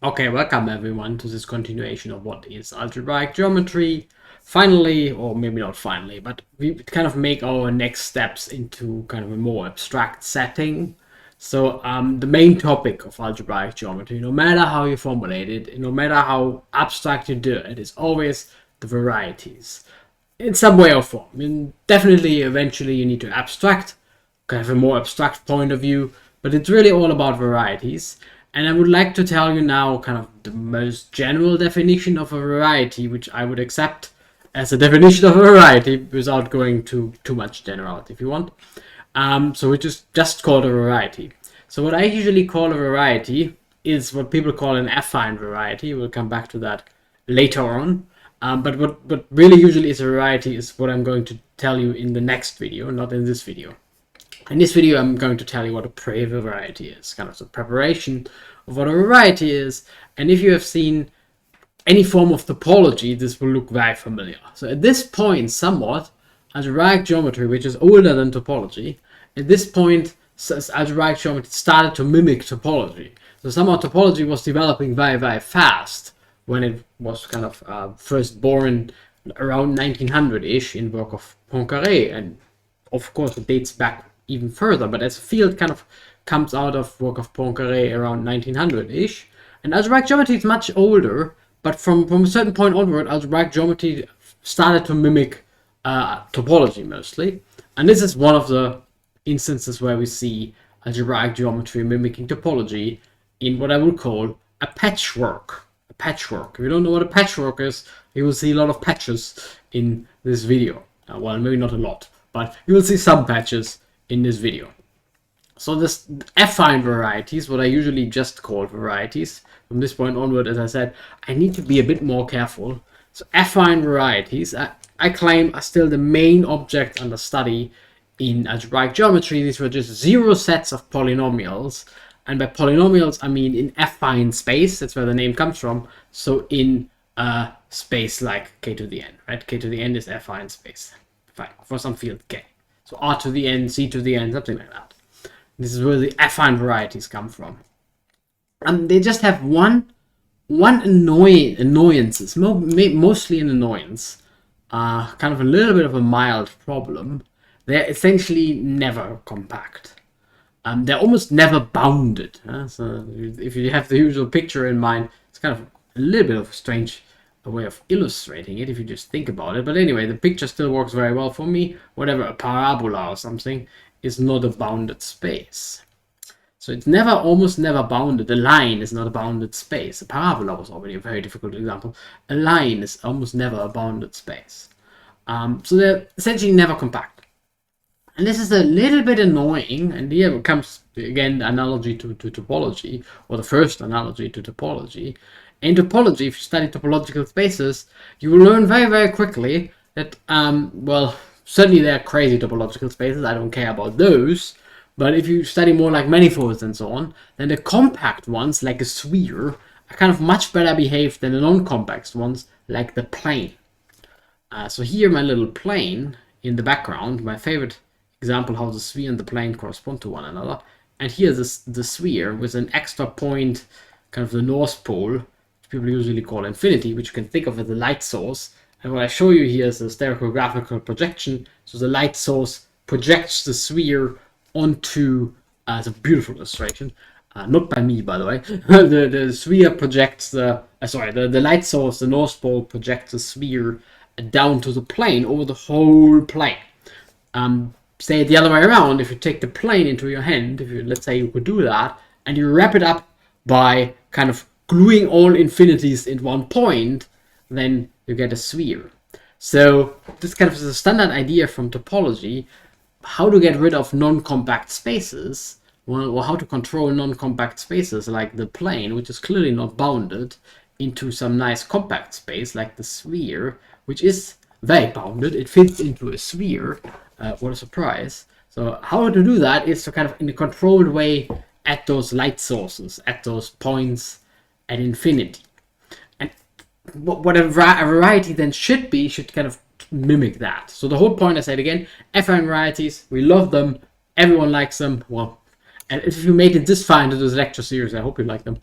Okay, welcome everyone to this continuation of what is algebraic geometry. Finally, or maybe not finally, but we kind of make our next steps into kind of a more abstract setting. So the main topic of algebraic geometry, no matter how you formulate it, no matter how abstract you do it, is always the varieties in some way or form. I mean, definitely, eventually, you need to abstract, kind of a more abstract point of view, but it's really all about varieties. And I would like to tell you now kind of the most general definition of a variety, which I would accept as a definition of a variety without going to too much generality if you want. So which is just called a variety. So what I usually call a variety is what people call an affine variety. We'll come back to that later on. But what really usually is a variety is what I'm going to tell you in the next video, not in this video. In this video, I'm going to tell you what a pre-variety is, kind of the preparation of what a variety is. And if you have seen any form of topology, this will look very familiar. So at this point, somewhat, algebraic geometry, which is older than topology, at this point, algebraic geometry started to mimic topology. So somehow topology was developing very, very fast when it was kind of first born around 1900-ish in work of Poincaré. And of course, it dates back even further, but as a field kind of comes out of work of Poincaré around 1900-ish. And algebraic geometry is much older, but from a certain point onward, algebraic geometry started to mimic topology mostly. And this is one of the instances where we see algebraic geometry mimicking topology in what I would call a patchwork. A patchwork. If you don't know what a patchwork is, you will see a lot of patches in this video. Well, maybe not a lot, but you will see some patches in this video. So this affine varieties, what I usually just call varieties, from this point onward, as I said, I need to be a bit more careful. So affine varieties, I claim, are still the main object under study in algebraic geometry. These were just zero sets of polynomials. And by polynomials, I mean in affine space. That's where the name comes from. So in a space like k to the n, right? K to the n is affine space. Fine, for some field k. So r to the n, c to the n, something like that. This is where the affine varieties come from. And they just have one annoyances, mostly an annoyance, kind of a little bit of a mild problem. They're essentially never compact. They're almost never bounded. So if you have the usual picture in mind, it's kind of a little bit of a strange way of illustrating it if you just think about it. But anyway, the picture still works very well for me. Whatever, a parabola or something is not a bounded space. So it's almost never bounded. A line is not a bounded space. A parabola was already a very difficult example. A line is almost never a bounded space. So they're essentially never compact. And this is a little bit annoying, and here comes again the analogy to topology, or the first analogy to topology. In topology, if you study topological spaces, you will learn very, very quickly that, well, certainly there are crazy topological spaces, I don't care about those, but if you study more like manifolds and so on, then the compact ones, like a sphere, are kind of much better behaved than the non-compact ones, like the plane. So here my little plane in the background, my favorite example how the sphere and the plane correspond to one another. And here is the sphere with an extra point, kind of the North Pole, which people usually call infinity, which you can think of as the light source. And what I show you here is a stereographical projection. So the light source projects the sphere onto, it's a beautiful illustration, not by me, by the way. the sphere projects the light source, the North Pole, projects the sphere down to the plane, over the whole plane. Say it the other way around, if you take the plane into your hand, let's say you could do that, and you wrap it up by kind of gluing all infinities in one point, then you get a sphere. So this kind of is a standard idea from topology, how to get rid of non-compact spaces, or how to control non-compact spaces like the plane, which is clearly not bounded, into some nice compact space like the sphere, which is very bounded. It fits into a sphere. What a surprise. So how to do that is to kind of in a controlled way at those light sources, at those points at infinity. And what a variety then should kind of mimic that. So the whole point, I said again, affine varieties, we love them, everyone likes them. Well, and if you made it this far into this lecture series, I hope you like them.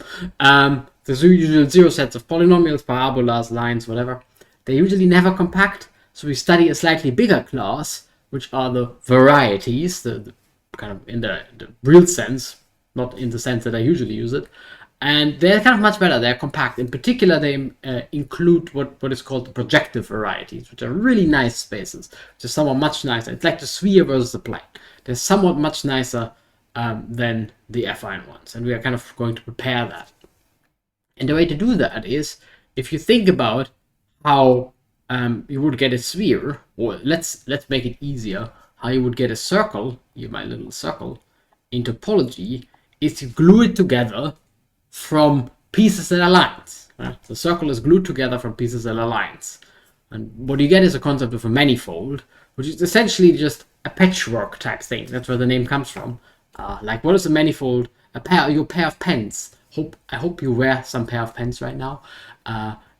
there's usually zero sets of polynomials, parabolas, lines, whatever. They usually never compact, so we study a slightly bigger class, which are the varieties, the kind of in the real sense, not in the sense that I usually use it. And they're kind of much better. They're compact. In particular, they include what is called the projective varieties, which are really nice spaces, which is somewhat much nicer. It's like the sphere versus the plane. They're somewhat much nicer than the affine ones, and we are kind of going to prepare that. And the way to do that is, if you think about how you would get a sphere, or let's make it easier, how you would get a circle, here my little circle, in topology, is to glue it together from pieces that are lines. Right? The circle is glued together from pieces that are lines. And what you get is a concept of a manifold, which is essentially just a patchwork type thing. That's where the name comes from. Like, what is a manifold? Your pair of pens. I hope you wear some pair of pens right now.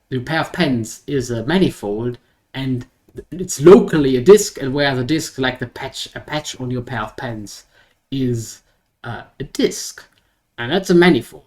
The pair of pens is a manifold, and it's locally a disk, and where the disk, like a patch on your pair of pens, is a disk, and that's a manifold.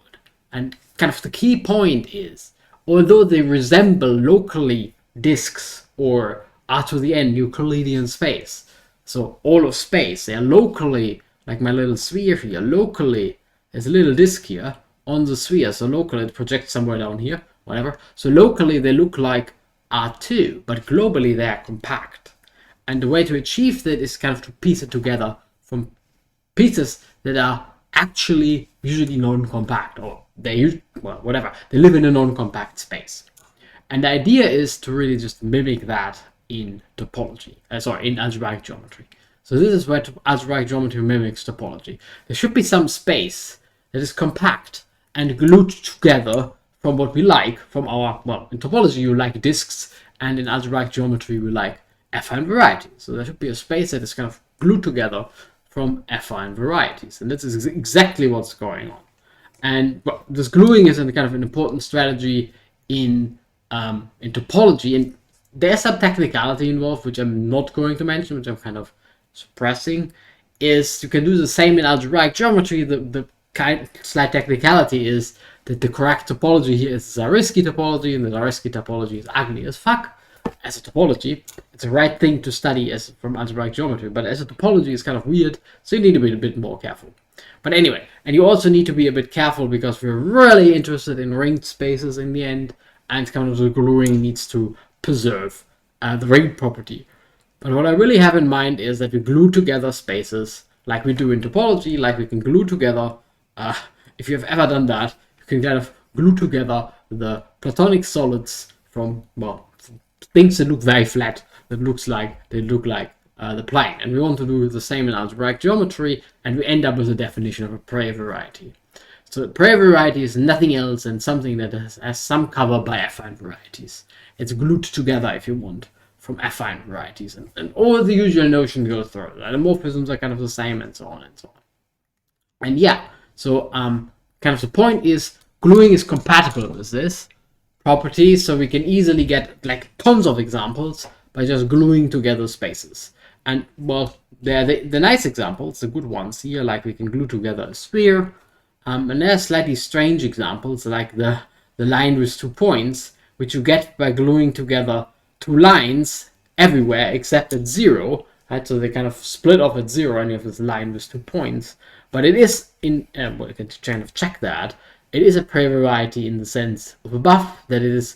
And kind of the key point is, although they resemble locally disks or are to the end Euclidean space, so all of space, they are locally, like my little sphere here, locally, there's a little disk here on the sphere, so locally it projects somewhere down here, whatever. So locally they look like R2, but globally they are compact. And the way to achieve that is kind of to piece it together from pieces that are actually usually non-compact, or they live in a non-compact space. And the idea is to really just mimic that in topology, in algebraic geometry. So this is where algebraic geometry mimics topology. There should be some space that is compact and glued together from what we like, from our, in topology you like disks, and in algebraic geometry we like affine varieties. So there should be a space that is kind of glued together from affine varieties, and this is exactly what's going on. And this gluing is kind of an important strategy in topology, and there's some technicality involved, which I'm not going to mention, which I'm kind of suppressing. Is you can do the same in algebraic geometry. The slight technicality is that the correct topology here is Zariski topology, and the Zariski topology is ugly as fuck. As a topology, it's the right thing to study as from algebraic geometry, but as a topology it's kind of weird, so you need to be a bit more careful. But anyway, and you also need to be a bit careful because we're really interested in ringed spaces in the end, and kind of the gluing needs to preserve the ring property. But what I really have in mind is that we glue together spaces like we do in topology, like we can glue together, if you have ever done that, you can kind of glue together the platonic solids from, things that look very flat, that look like the plane. And we want to do the same in algebraic geometry, and we end up with a definition of a pre-variety. So a pre-variety is nothing else than something that has some cover by affine varieties. It's glued together, if you want, from affine varieties. And all the usual notion goes through. The isomorphisms are kind of the same, and so on and so on. And yeah, so kind of the point is gluing is compatible with this property, so we can easily get like tons of examples by just gluing together spaces. And well, they're the nice examples, the good ones here, like we can glue together a sphere. And there are slightly strange examples, like the line with 2 points, which you get by gluing together 2 lines everywhere except at 0. Right? So they kind of split off at 0, and you have this line with 2 points. But it is you can kind of check that. It is a pre-variety in the sense of above, that it is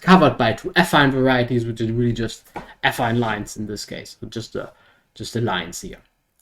covered by 2 affine varieties, which is really just affine lines in this case, so just the lines here.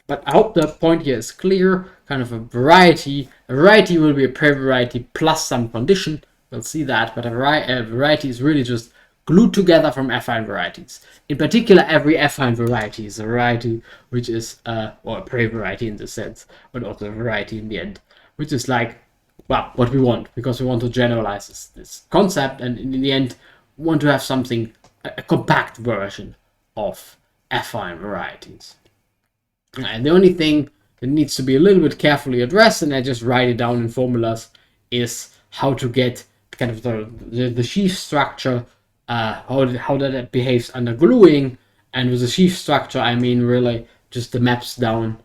But I hope the point here is clear. Kind of a variety will be a pre-variety plus some condition. We'll see that, but a variety is really just glued together from affine varieties. In particular, every affine variety is a variety which is, or a pre-variety in this sense, but also a variety in the end, which is like, what we want, because we want to generalize this concept, and in the end want to have something, a compact version of affine varieties. And the only thing that needs to be a little bit carefully addressed, and I just write it down in formulas, is how to get kind of the sheaf structure, how that behaves under gluing. And with the sheaf structure, I mean really just the maps down,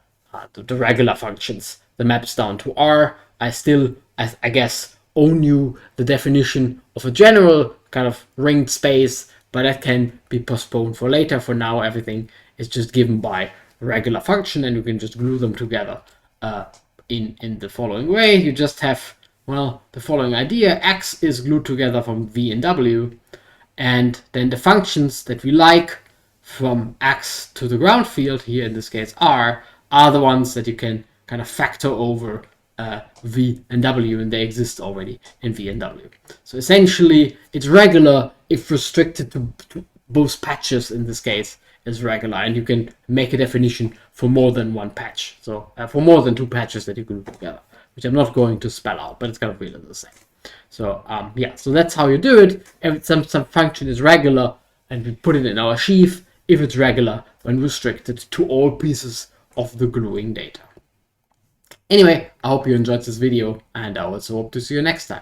the regular functions, the maps down to R. I guess owe you the definition of a general kind of ringed space, but that can be postponed for later. For now, everything is just given by a regular function, and you can just glue them together in the following way. You just have, well, the following idea. X is glued together from V and W, and then the functions that we like from X to the ground field, here in this case R, are the ones that you can kind of factor over V and W, and they exist already in V and W. So essentially, it's regular if restricted to both patches. In this case, is regular, and you can make a definition for more than one patch. So for more than two patches that you can do together, which I'm not going to spell out, but it's kind of really the same. So yeah, so that's how you do it. If some function is regular, and we put it in our sheaf if it's regular when restricted to all pieces of the gluing data. Anyway, I hope you enjoyed this video, and I also hope to see you next time.